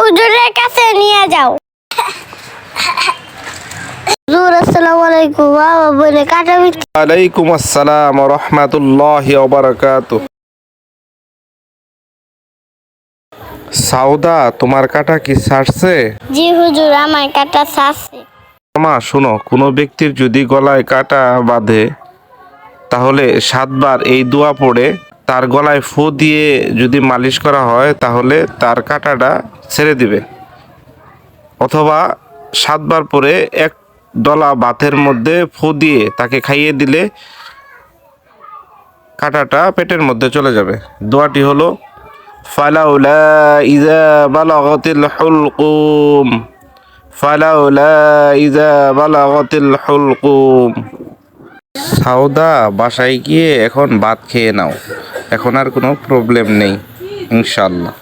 হুজুরের কাছে নিয়ে যাও। হুজুর আসসালামু আলাইকুম, বাবা বলে কাটা বিক্রি। ওয়ালাইকুম আসসালাম ওয়া রাহমাতুল্লাহি ওয়া বারাকাতুহু। সাউদা, তোমার কাটা কি ছাড়ছে? জি হুজুর, আমার কাটা ছাড়ছে। মা শোনো, কোনো ব্যক্তির যদি গলায় কাটা বাঁধে তাহলে 7 বার এই দোয়া পড়ে তার গলায় ফু দিয়ে যদি মালিশ করা হয় তাহলে তার কাটাটা ছেড়ে দিবে। অথবা 7 বার পরে এক ডলা ভাতের মধ্যে ফু দিয়ে তাকে খাইয়ে দিলে কাটাটা পেটের মধ্যে চলে যাবে। দোয়াটি হলো ফালাউলা ইযা বালাগাতিল হুলকুম, ফালাউলা ইযা বালাগাতিল হুলকুম। সাউদা, বাসায় গিয়ে এখন ভাত খেয়ে নাও, এখন আর কোনো প্রবলেম নেই ইনশাল্লাহ।